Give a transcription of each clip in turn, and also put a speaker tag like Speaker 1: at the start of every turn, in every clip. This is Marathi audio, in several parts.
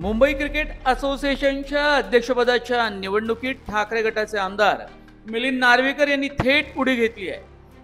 Speaker 1: मुंबई क्रिकेट असोसिएशनच्या अध्यक्षपदाच्या निवडणुकीत ठाकरे गटाचे आमदार मिलिंद नार्वेकर यांनी थेट पुढे घेतली आहे।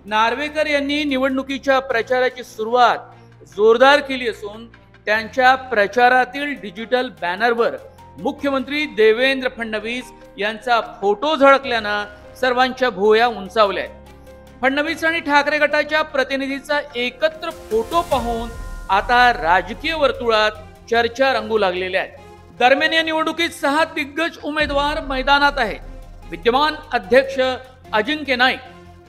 Speaker 1: नार्वेकर यांनी निवडणुकीच्या प्रचाराची सुरुवात जोरदार केली असून त्यांच्या प्रचारातील डिजिटल बॅनरवर मुख्यमंत्री देवेंद्र फडणवीस यांचा फोटो झळकल्यानं सर्वांच्या भुवया उंचावल्या आहेत। फडणवीस आणि ठाकरे गटाच्या प्रतिनिधीचा एकत्र फोटो पाहून आता राजकीय वर्तुळात चर्चा रंगू लागलेल्या आहेत। दरम्यान या निवडणुकीत 6 दिग्गज उमेदवार मैदानात आहेत। विद्यमान अध्यक्ष अजिंक्य नाईक,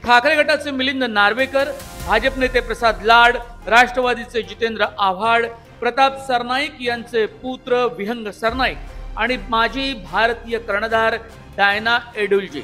Speaker 1: ठाकरे गटाचे मिलिंद नार्वेकर, भाजप नेते प्रसाद लाड, राष्ट्रवादीचे जितेंद्र आव्हाड, प्रताप सरनाईक यांचे पुत्र विहंग सरनाईक आणि माजी भारतीय कर्णधार डायना एडुलजी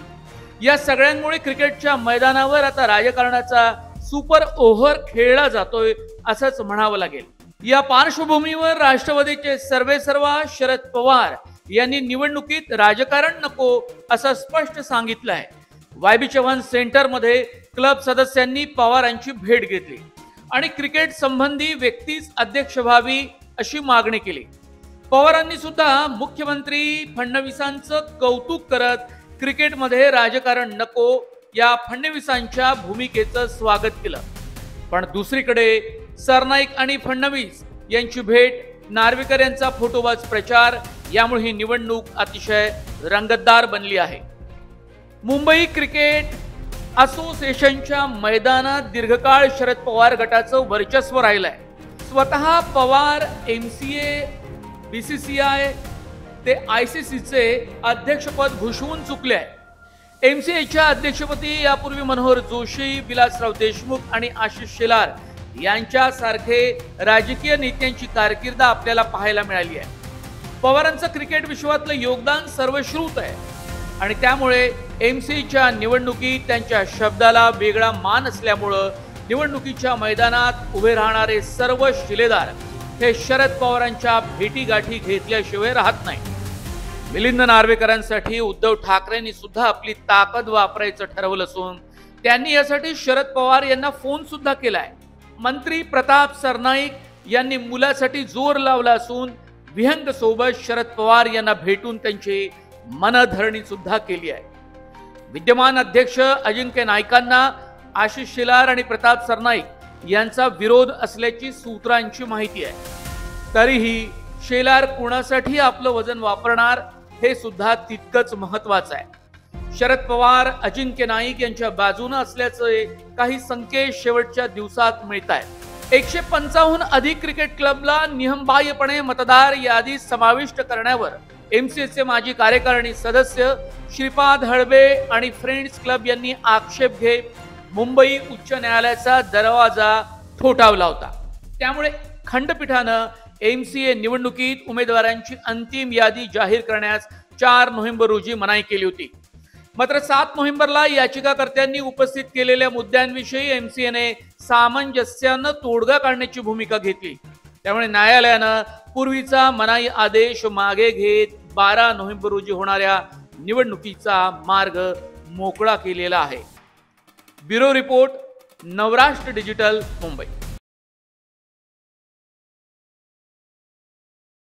Speaker 1: या सगळ्यांमुळे क्रिकेटच्या मैदानावर आता राजकारणाचा सुपर ओव्हर खेळला जातोय असंच म्हणावं लागेल। या पार्श्वभूमीवर राष्ट्रवादीचे सर्वेसर्वा शरद पवार यांनी निवडणुकीत राजकारण नको असं स्पष्ट सांगितलं आहे। वायबी चव्हाण सेंटर मध्ये क्लब सदस्यांनी पवारांची भेट घेतली आणि क्रिकेट संबंधी व्यक्तीच अध्यक्ष व्हावी अशी मागणी केली। पवारांनी सुद्धा मुख्यमंत्री फडणवीसांचं कौतुक करत क्रिकेटमध्ये राजकारण नको या फडणवीसांच्या भूमिकेचं स्वागत केलं। पण दुसरीकडे सरनाईक आणि फडणवीस यांची भेट, नार्वेकर यांचा फोटोबाज प्रचार यामुळे ही निवडणूक अतिशय रंगतदार बनली आहे। मुंबई क्रिकेट असोसिएशनच्या मैदानात दीर्घकाळ शरद पवार गटाचं वर्चस्व राहिलंय। स्वतः पवार MCA, BCCI ते ICCचे अध्यक्षपद भूषवून चुकले आहे। MCAच्या अध्यक्षपदी यापूर्वी मनोहर जोशी, विलासराव देशमुख आणि आशिष शेलार यांच्यासारखे राजकीय नेत्यांची कारकीर्द आपल्याला पाहायला मिळाली आहे। पवारांचं क्रिकेट विश्वातलं योगदान सर्वश्रुत आहे आणि त्यामुळे MCAच्या निवडणुकीत त्यांच्या शब्दाला वेगळा मान असल्यामुळं निवडणुकीच्या मैदानात उभे राहणारे सर्व शिलेदार हे शरद पवारांच्या भेटीगाठी घेतल्याशिवाय राहत नाही। मिलिंद नार्वेकरांसाठी उद्धव ठाकरेंनी सुद्धा आपली ताकद वापरायचं ठरवलं असून त्यांनी यासाठी शरद पवार यांना फोन सुद्धा केलाय। मंत्री प्रताप सरनाईक यांनी मुलासाठी जोर लावला असून विहंग सोबत शरद पवार यांना भेटून त्यांची मनधरणी सुद्धा केली आहे। विद्यमान अध्यक्ष अजिंक्य नाईकांना आशिष शेलार आणि प्रताप सरनाईक यांचा विरोध असल्याची सूत्रांची माहिती आहे। तरीही शेलार कुणासाठी आपलं वजन वापरणार हे सुद्धा तितकंच महत्वाचं आहे। शरद पवार अजिंक्य नाईक यांच्या बाजूने असल्याचे काही संकेत शेवटच्या दिवसात मिळत आहेत। 155हून अधिक क्रिकेट क्लबला नियमबाह्यपणे मतदार यादीत समाविष्ट करण्यावर MCAचे माजी कार्यकारिणी सदस्य श्रीपाद हळबे आणि फ्रेंड्स क्लब यांनी आक्षेप घेत मुंबई उच्च न्यायालयाचा दरवाजा ठोठावला होता। त्यामुळे खंडपीठानं MCA निवडणुकीत उमेदवारांची अंतिम यादी जाहीर करण्यास 4 नोव्हेंबर रोजी मनाई केली होती। मात्र 7 नोव्हेंबरला याचिकाकर्त्यांनी उपस्थित केलेल्या मुद्द्यांविषयी MCAने सामंजस्यानं तोडगा काढण्याची भूमिका घेतली। त्यामुळे न्यायालयानं पूर्वीचा मनाई आदेश मागे घेत 12 नोव्हेंबर रोजी होणाऱ्या निवडणुकीचा मार्ग मोकळा केलेला आहे। Bureau report, Navrashtra digital, Mumbai.